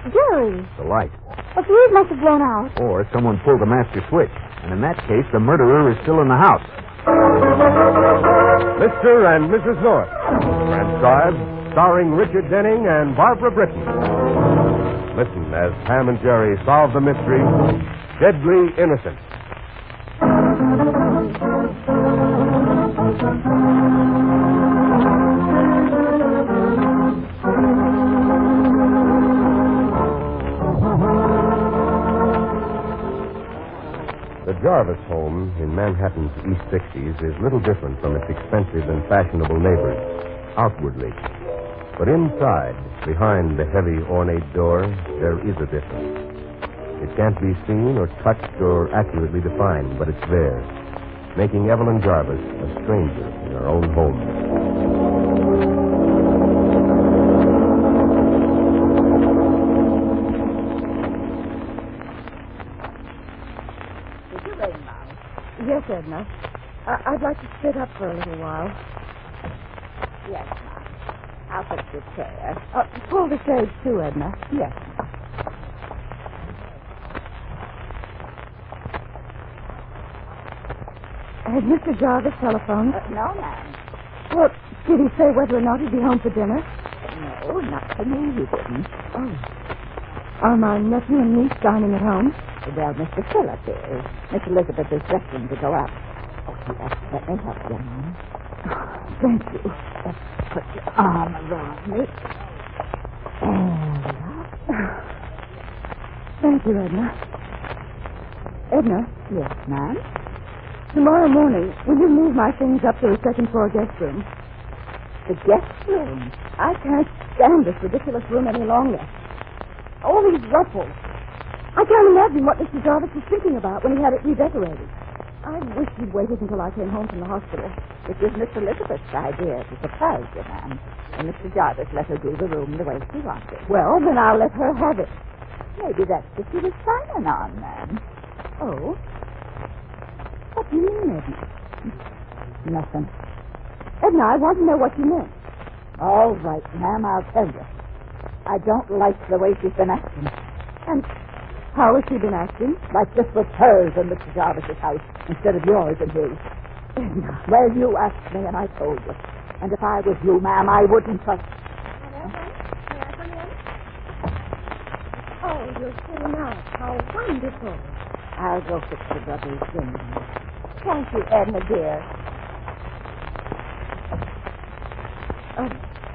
Jerry. The light. The fuse must have blown out. Or someone pulled the master switch. And in that case, the murderer is still in the house. Mr. and Mrs. North. Transcribed, starring Richard Denning and Barbara Britton. Listen as Pam and Jerry solve the mystery, Deadly Innocence. The Jarvis home in Manhattan's East 60s is little different from its expensive and fashionable neighbors, outwardly. But inside, behind the heavy, ornate door, there is a difference. It can't be seen or touched or accurately defined, but it's there, making Evelyn Jarvis a stranger in her own home. Yes, Edna. I'd like to sit up for a little while. Yes, Mom. I'll put your chair. Pull the shades too, Edna. Yes. Has Mr. Jarvis telephoned? No, ma'am. Well, did he say whether or not he'd be home for dinner? No, not to me, he didn't. Oh. Are my nephew and niece dining at home? Well, Mr. Phillip is. Miss Elizabeth is dressing to go out. Oh, yes, let me help you, Mom. Thank you. Put your arm around me. Thank you, Edna. Edna? Yes, ma'am? Tomorrow morning, will you move my things up to the second floor guest room? The guest room? I can't stand this ridiculous room any longer. All these ruffles. I can't imagine what Mr. Jarvis was thinking about when he had it redecorated. I wish he'd waited until I came home from the hospital. It was Miss Elizabeth's idea to surprise you, ma'am. And Mr. Jarvis let her do the room the way she wanted. Well, then I'll let her have it. Maybe that's what she was planning on, ma'am. Oh? What do you mean, Edna? Nothing. Edna, I want to know what you meant. All right, ma'am, I'll tell you. I don't like the way she's been acting. And how has she been acting? Like this was hers in Mr. Jarvis's house instead of yours and his. Edna. Well, you asked me and I told you. And if I was you, ma'am, I wouldn't trust. Hello, may I come in? Oh, you're sitting out. How wonderful. I'll go fix the brother's dinner. Thank you, Edna, dear.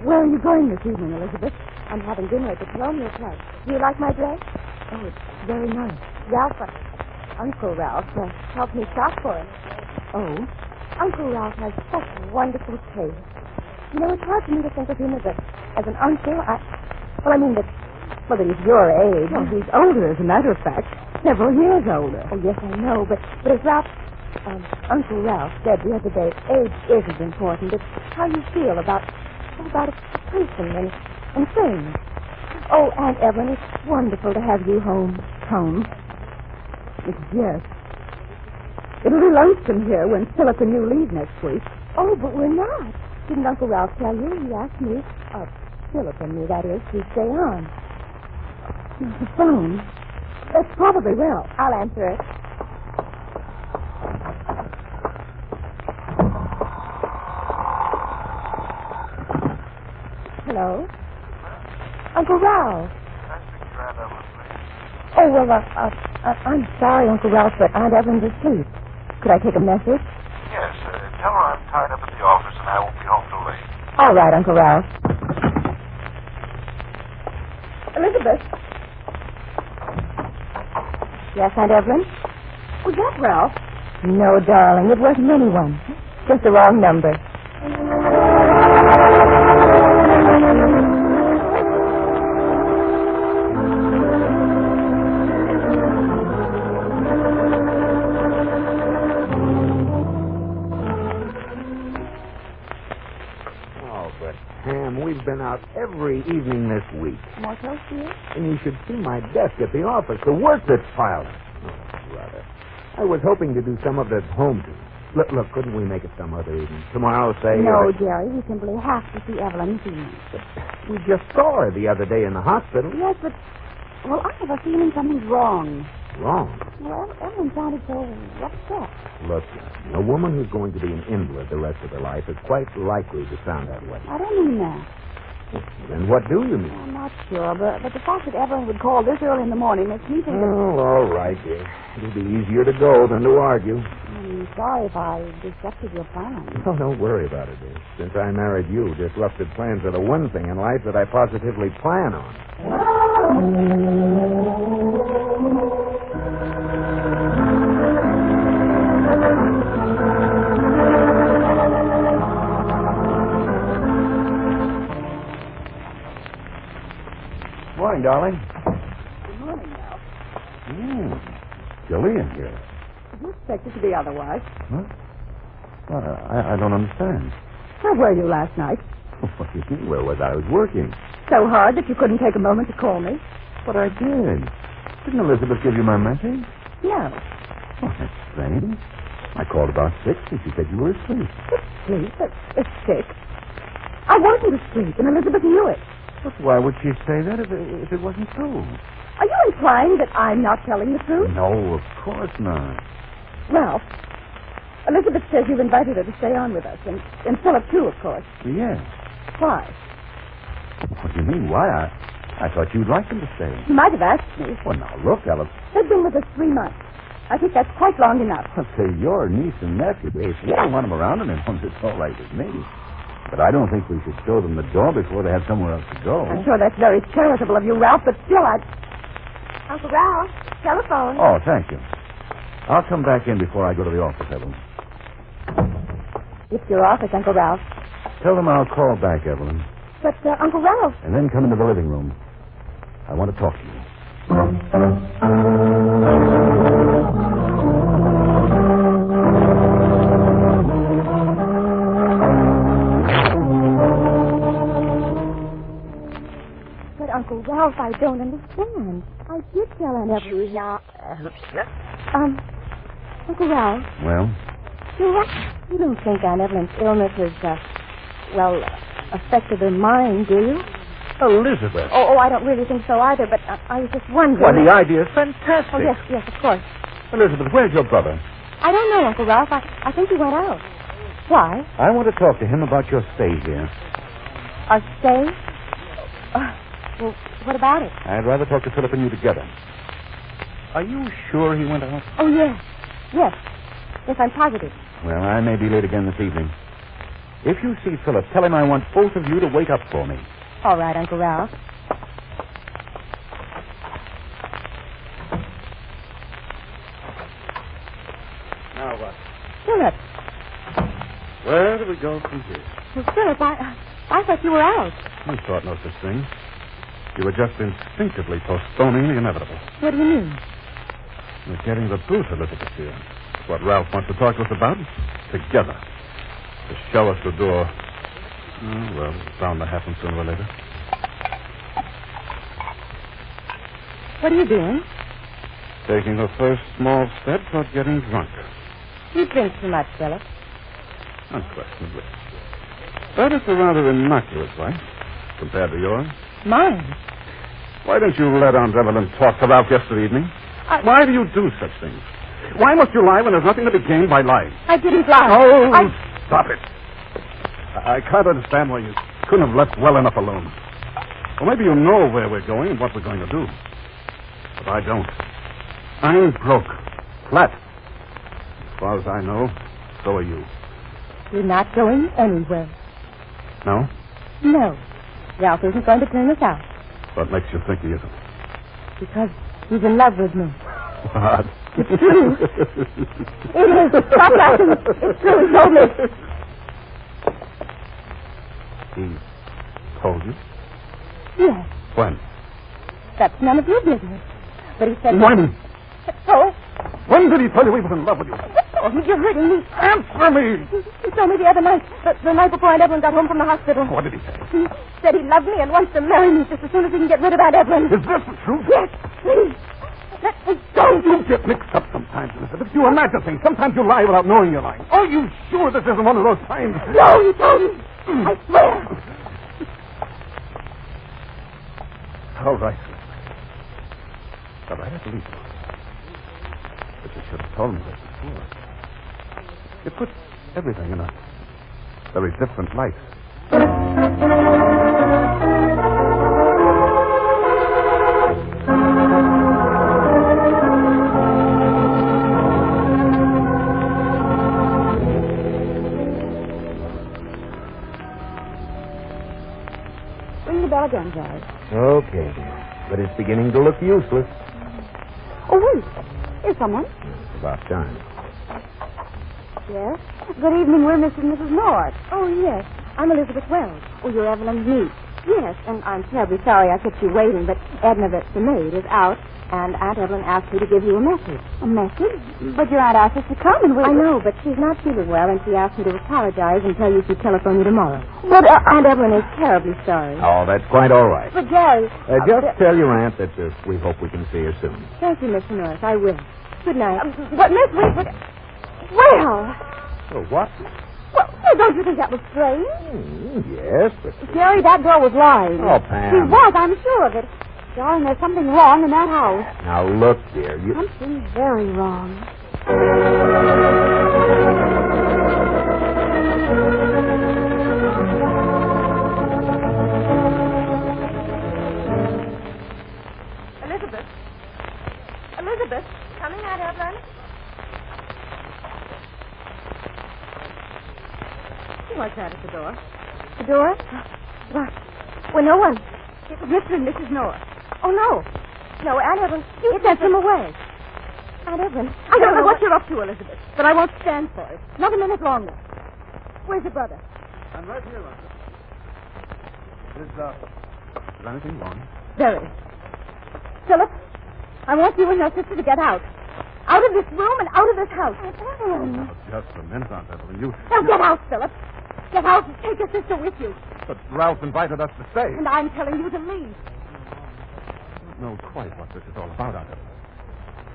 Where are you going this evening, Elizabeth? I'm having dinner at the Colonial Club. Do you like my dress? Oh, it's very nice. Ralph, Uncle Ralph, helped me shop for it. Oh? Uncle Ralph has such wonderful taste. You know, it's hard for me to think of him as an uncle. That he's your age. Well, he's older, as a matter of fact. Several years older. Oh, yes, I know, but as Ralph, Uncle Ralph said the other day, age isn't important. It's how you feel about a person and things. Oh, Aunt Evelyn, it's wonderful to have you home. Home? Yes. It'll be lonesome here when Philip and you leave next week. Oh, but we're not. Didn't Uncle Ralph tell you? He asked me, Philip and me, that is, to stay on. The phone. That's probably Ralph. I'll answer it. Hello? Uncle Ralph. Oh, well, I'm sorry, Uncle Ralph, but Aunt Evelyn's asleep. Could I take a message? Yes, tell her I'm tied up at the office and I won't be home till late. All right, Uncle Ralph. Elizabeth. Yes, Aunt Evelyn? Was that Ralph? No, darling, it wasn't anyone. Just the wrong number. Been out every evening this week. More toast here? And you should see my desk at the office, the work that's piled. Oh, brother. I was hoping to do some of it at home, too. Look, couldn't we make it some other evening? Tomorrow, say... No, Jerry, we simply have to see Evelyn this evening. We just saw her the other day in the hospital. Yes, but Well, I have a feeling something's wrong. Wrong? Well, Evelyn sounded so upset. Look, a woman who's going to be an invalid the rest of her life is quite likely to sound that way. I don't mean that. Then what do you mean? I'm not sure, but the fact that Evelyn would call this early in the morning makes me think that... Oh, all right, dear. It'll be easier to go than to argue. I'm sorry if I disrupted your plans. Oh, don't worry about it, dear. Since I married you, disrupted plans are the one thing in life that I positively plan on. Morning, darling. Good morning, Ralph. Chilly in here. You expected to be otherwise. Huh? Well, I don't understand. Where were you last night? What do you mean? Where was I? I was working. So hard that you couldn't take a moment to call me? But I did. Didn't Elizabeth give you my message? No. Oh, that's strange. I called about 6 and she said you were asleep. Asleep? At 6? I wasn't asleep, and Elizabeth knew it. But why would she say that if it wasn't true? Are you implying that I'm not telling the truth? No, of course not. Ralph, Elizabeth says you've invited her to stay on with us, and Philip, too, of course. Yes. Why? What do you mean, why? I thought you'd like them to stay. You might have asked me. Well, now, look, Ella. They've been with us 3 months. I think that's quite long enough. I'll say your niece and nephew. If you don't want them around and then it's all right with me. But I don't think we should show them the door before they have somewhere else to go. I'm sure that's very charitable of you, Ralph, but still Uncle Ralph, telephone. Oh, thank you. I'll come back in before I go to the office, Evelyn. It's your office, Uncle Ralph. Tell them I'll call back, Evelyn. But, Uncle Ralph... And then come into the living room. I want to talk to you. But, Uncle Ralph, I don't understand. I did tell Aunt Evelyn... Uncle Ralph... Well? You don't think Aunt Evelyn's illness has, affected her mind, do you? Elizabeth. Oh, I don't really think so either, but I was just wondering... Well, the idea is fantastic. Oh, yes, of course. Elizabeth, where's your brother? I don't know, Uncle Ralph. I think he went out. Why? I want to talk to him about your stay here. Our stay? Well, what about it? I'd rather talk to Philip and you together. Are you sure he went out? Oh, yes. Yes, I'm positive. Well, I may be late again this evening. If you see Philip, tell him I want both of you to wait up for me. All right, Uncle Ralph. Now what? Philip. Where do we go from here? Well, Philip, I thought you were out. I thought no such thing. You were just instinctively postponing the inevitable. What do you mean? We're getting the truth, Elizabeth, here. What Ralph wants to talk to us about? Together. To show us the door. Oh, well, it's bound to happen sooner or later. What are you doing? Taking the first small step toward getting drunk. You drink too much, Philip. Unquestionably. But it's a rather innocuous life compared to yours. Mine? Why don't you let Aunt Evelyn talk to Ralph yesterday evening? Why do you do such things? Why must you lie when there's nothing to be gained by lying? I didn't lie. Oh, stop it. I can't understand why you couldn't have left well enough alone. Well, maybe you know where we're going and what we're going to do. But I don't. I'm broke. Flat. As far as I know, so are you. You're not going anywhere. No? No. Ralph isn't going to turn us out. What makes you think he isn't? Because he's in love with me. What? It's true. It is. Stop laughing. It's true. He told me. He told you? Yes. When? That's none of your business. But he said... When? So? When did he tell you he was in love with you? Oh, you're hurting me. Answer me! He told me the other night, the night before Aunt Evelyn got home from the hospital. What did he say? He said he loved me and wants to marry me just as soon as he can get rid of Aunt Evelyn. Is this the truth? Yes, please. Let me go. You get mixed up sometimes, Elizabeth. You imagine things. Sometimes you lie without knowing you're lying. Are you sure this isn't one of those times? No, he told me. I swear. All right. But I had to leave. But you should have told me this before. It puts everything in a very different light. Ring the bell again, Jerry. Okay, dear. But it's beginning to look useless. Oh, wait. Here's someone. It's about time. Yes? Good evening. We're Mr. and Mrs. North. Oh, yes. I'm Elizabeth Wells. Oh, you're Evelyn's niece. Yes, and I'm terribly sorry I kept you waiting, but Edna, the maid, is out, and Aunt Evelyn asked me to give you a message. A message? But your aunt asked us to come, and I know, but she's not feeling well, and she asked me to apologize and tell you she'd telephone you tomorrow. But Aunt Evelyn is terribly sorry. Oh, that's quite all right. But, Jerry... Just tell your aunt that we hope we can see her soon. Thank you, Mr. Norris. I will. Good night. But, Miss, wait. Well... Oh, what? Well, don't you think that was strange? Yes, but... Jerry, that girl was lying. Oh, Pam. She was, I'm sure of it. Darling, there's something wrong in that house. Now, look, dear, you... Something very wrong. Elizabeth, coming, Aunt Evelyn? What's that at the door? The door? What? Well, no one. It was Mr. and Mrs. North. Oh, no. No, Aunt Evelyn, you sent them away. Aunt Evelyn, I don't know what you're up to, Elizabeth, but I won't stand for it. Not a minute longer. Where's your brother? I'm right here, Elizabeth. Is anything wrong? Very. Philip, I want you and your sister to get out. Out of this room and out of this house. Aunt Evelyn. Just a minute, Aunt Evelyn. You... Now get out, Philip. Get out and take your sister with you. But Ralph invited us to stay. And I'm telling you to leave. I don't know quite what this is all about, Aunt Evelyn.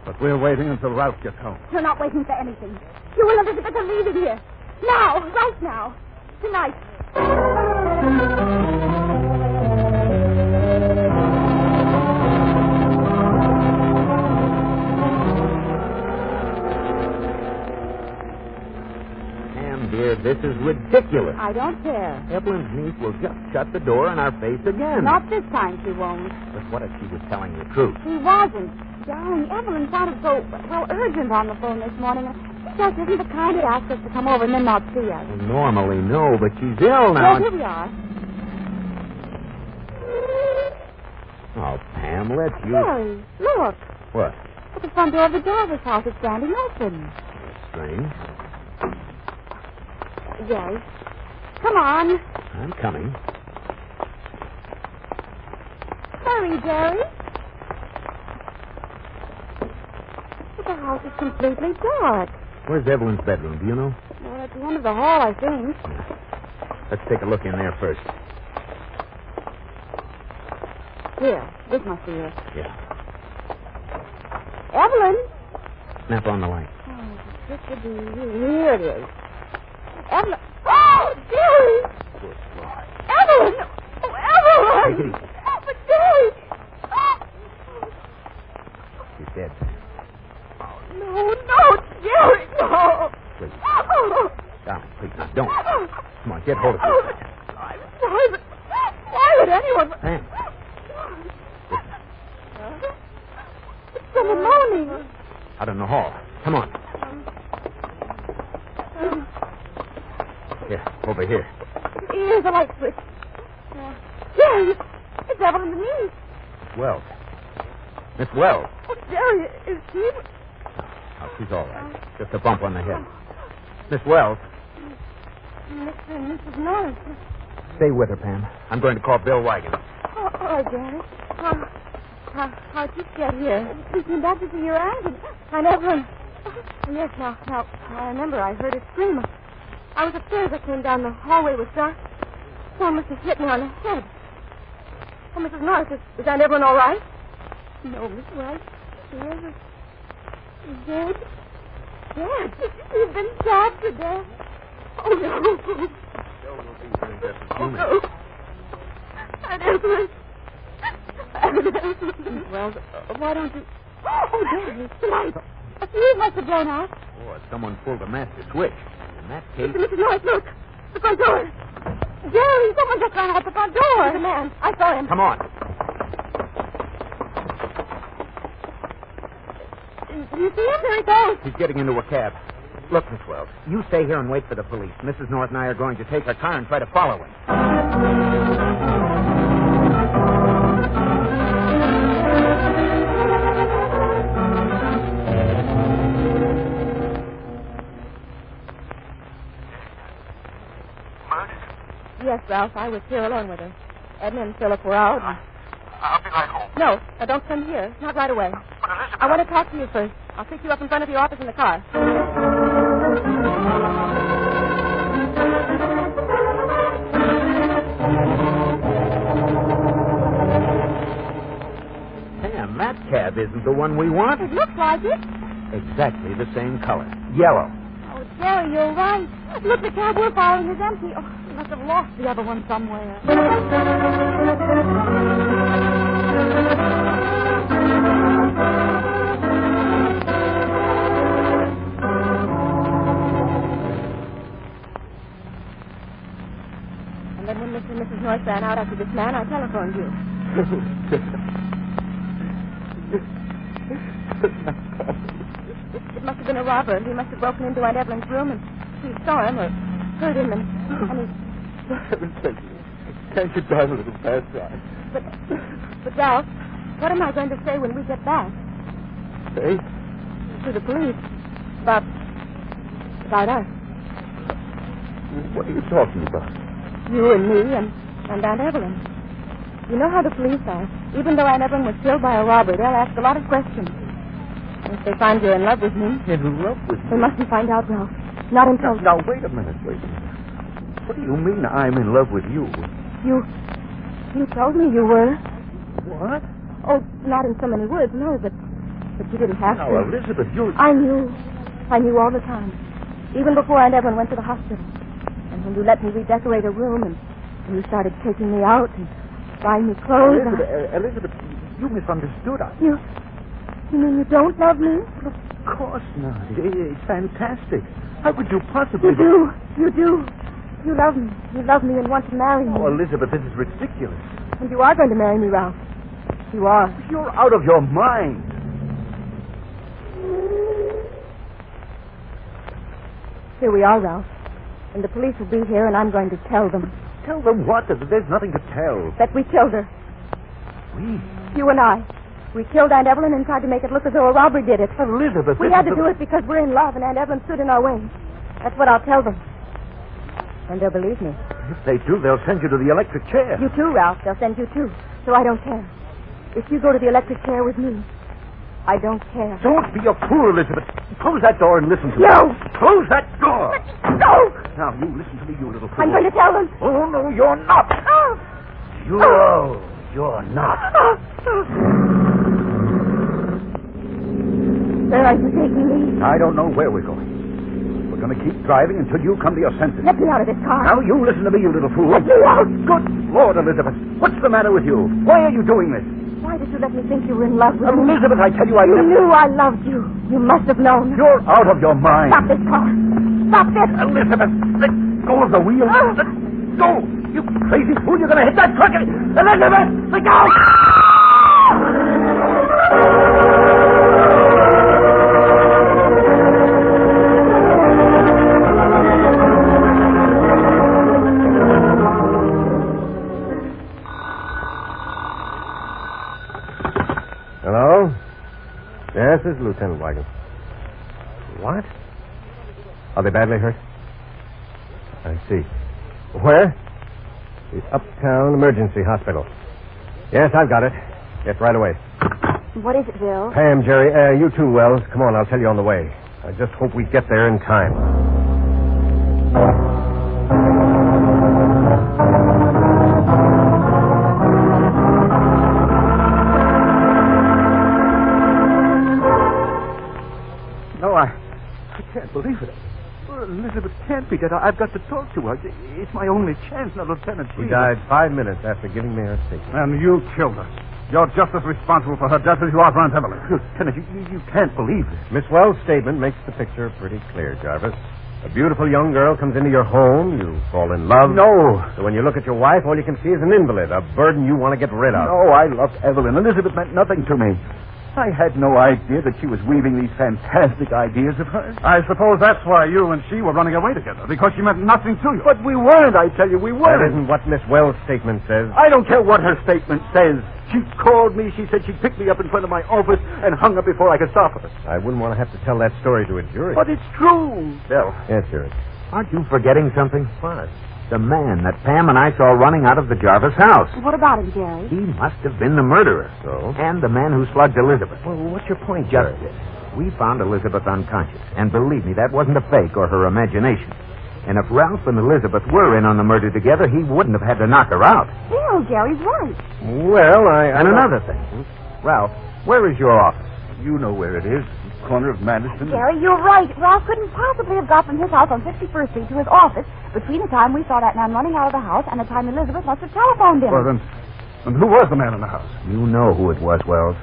But we're waiting until Ralph gets home. You're not waiting for anything. You and Elizabeth are leaving here. Now, right now. Tonight. Dear, this is ridiculous. I don't care. Evelyn's niece will just shut the door in our face again. Not this time, she won't. But what if she was telling the truth? She wasn't. Darling, Evelyn sounded so, urgent on the phone this morning. She just isn't the kind that asks us to come over and then not see us. Well, normally, no, but she's ill now. Well, here we are. Oh, Pam, let's use... Jerry, look. What? At the front door of the Jarvis house is standing open. Strange. Jerry, come on. I'm coming. Hurry, Jerry. But the house is completely dark. Where's Evelyn's bedroom? Do you know? Well, at the end of the hall, I think. Let's take a look in there first. Here, this must be it. Yeah. Evelyn. Snap on the light. Oh, this could be here it is. Evelyn. Oh, Jerry. Good God. Evelyn. Oh, Evelyn. Take it easy. Oh, but Jerry. Oh. She's dead. No, Jerry, no. Please. Oh. Darling, please, now, don't. Come on, get hold of Oh, it. I'm sorry, but why would anyone... Pam. It's someone moaning. Out in the hall. Come on. Here, over here. Here's the light switch. Jerry, it's Evelyn Denise. Wells. Miss Wells. Oh, Jerry, is she... Oh, she's all right. Just a bump on the head. Miss Wells. Mr. and Mrs. Norris. Stay with her, Pam. I'm going to call Bill Wagon. Oh, all right, Jerry. How'd you get here? We came back to see your aunt and Evelyn. Oh, yes, now, I remember I heard her scream. I was upstairs. I came down. The hallway was dark. Someone must have hit me on the head. Oh, Mrs. Norris, is Aunt Evelyn all right? No, Miss Wells. She is dead. Dead? She's been stabbed to death. Oh, no. Oh, no. Aunt Evelyn. Aunt Evelyn. Well, why don't you... Oh, Jerry, the light. A fuse must have blown out. Or someone pulled a master switch. In that case... Mrs. Norris, look. The front door. Jerry, someone just ran out the front door. There's a man. I saw him. Come on. Do you see him? There he goes. He's getting into a cab. Look, Miss Wells, you stay here and wait for the police. Mrs. North and I are going to take her car and try to follow him. Yes, Ralph, I was here alone with her. Edna and Philip were out. I'll be right home. No, don't come here. Not right away. But Elizabeth... I want to talk to you first. I'll pick you up in front of your office in the car. Sam, that cab isn't the one we want. It looks like it. Exactly the same color. Yellow. Oh, Jerry, you're right. Look, the cab we're following is empty. Oh, we must have lost the other one somewhere. And then when Mr. and Mrs. North ran out after this man, I telephoned you. It must have been a robber. He must have broken into Aunt Evelyn's room, and she saw him or heard him, and he... Can't you drive a little faster? But Ralph, what am I going to say when we get back? Say? To the police. About us. What are you talking about? You and me and Aunt Evelyn. You know how the police are. Even though Aunt Evelyn was killed by a robber, they'll ask a lot of questions. And if they find you're in love with me... In love with They me? mustn't find out, Ralph. Not until... Now, wait a minute. What do you mean I'm in love with you? You told me you were. What? Oh, not in so many words, no, but you didn't have Now, to. Elizabeth, you... I knew all the time. Even before Aunt Evelyn went to the hospital. And when you let me redecorate a room and you started taking me out and buying me clothes... Elizabeth, you misunderstood us. You mean you don't love me? Of course not. It's fantastic. How could you possibly... You do. You love me. You love me and want to marry me. Oh, Elizabeth, this is ridiculous. And you are going to marry me, Ralph. You are. You're out of your mind. Here we are, Ralph. And the police will be here, and I'm going to tell them. Tell them what? There's nothing to tell. That we killed her. We? You and I. We killed Aunt Evelyn and tried to make it look as though a robber did it. Elizabeth, we had to do it because we're in love, and Aunt Evelyn stood in our way. That's what I'll tell them. And they'll believe me. If they do, they'll send you to the electric chair. You too, Ralph. They'll send you too. So I don't care. If you go to the electric chair with me, I don't care. Don't be a fool, Elizabeth. Close that door and listen to me. No! Close that door! No! Now, you listen to me, you little fool. I'm going to tell them. Oh, no, you're not. Oh! You're not. Where are you taking me? I don't know where we're going. We're going to keep driving until you come to your senses. Let me out of this car. Now, you listen to me, you little fool. Let me out. Good Lord, Elizabeth. What's the matter with you? Why are you doing this? Why did you let me think you were in love with me? Elizabeth, I tell you, I You never... knew I loved you. You must have known. You're out of your mind. Stop this car. Stop this. Elizabeth, let go of the wheel. Let go. You crazy fool, you're going to hit that truck. Elizabeth, let go. Hello? Yes, this is Lieutenant Wagner. What? Are they badly hurt? I see. Where? The Uptown Emergency Hospital. Yes, I've got it. Get right away. What is it, Bill? Pam, Jerry, you too, Wells. Come on, I'll tell you on the way. I just hope we get there in time. No, I can't believe it. Well, Elizabeth can't be dead. I've got to talk to her. It's my only chance. Now, Lieutenant, She died 5 minutes after giving me her statement. And you killed her. You're just as responsible for her death as you are for Aunt Evelyn. Kenneth, you can't believe this. Miss Wells' statement makes the picture pretty clear, Jarvis. A beautiful young girl comes into your home. You fall in love. No. So when you look at your wife, all you can see is an invalid, a burden you want to get rid of. No, I loved Evelyn. Elizabeth meant nothing to me. I had no idea that she was weaving these fantastic ideas of hers. I suppose that's why you and she were running away together, because she meant nothing to you. But we weren't, I tell you, we weren't. That isn't what Miss Wells' statement says. I don't care what her statement says. She called me. She said she'd pick me up in front of my office and hung up before I could stop her. I wouldn't want to have to tell that story to a jury. But it's true. Bill. Yes, sir. Aren't you forgetting something? What? The man that Pam and I saw running out of the Jarvis house. What about him, Jerry? He must have been the murderer. So? And the man who slugged Elizabeth. Well, what's your point, Just Jerry? this. We found Elizabeth unconscious. And believe me, that wasn't a fake or her imagination. And if Ralph and Elizabeth were in on the murder together, he wouldn't have had to knock her out. Bill, Jerry's right. Well, And another thing. Ralph, where is your office? You know where it is. Corner of Madison. Jerry, you're right. Ralph couldn't possibly have got from his house on 51st Street to his office between the time we saw that man running out of the house and the time Elizabeth must have telephoned him. Well, then who was the man in the house? You know who it was, Wells.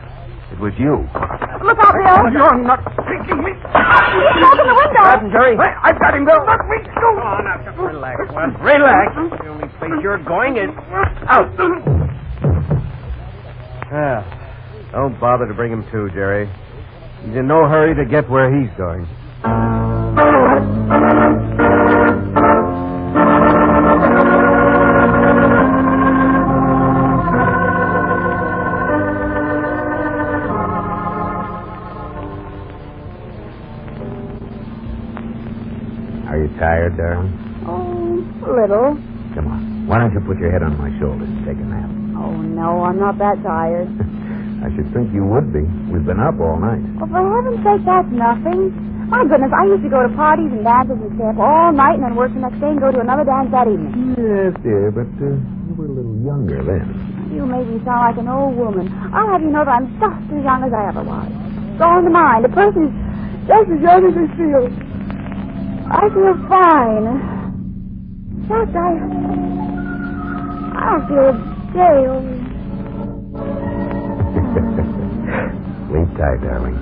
It was you. Look out, Bill. You're not taking me. He's open the window. Grab him, Jerry. Hey, I've got him, Bill. Let me go. Oh, now, just relax, Wes. Relax. The only place you're going is out. Don't bother to bring him to, Jerry. He's in no hurry to get where he's going. Are you tired, darling? Oh, a little. Come on. Why don't you put your head on my shoulder and take a nap? Oh, no, I'm not that tired. I should think you would be. We've been up all night. Well, for heaven's sake, that's nothing. My goodness, I used to go to parties and dances and stay up all night and then work the next day and go to another dance that evening. Yes, dear, but you were a little younger then. You made me sound like an old woman. I'll have you know that I'm just as young as I ever was. Strong in the mind. A person is just as young as they feel. I feel fine. Just, I don't feel a day over. Sleep tight, darling.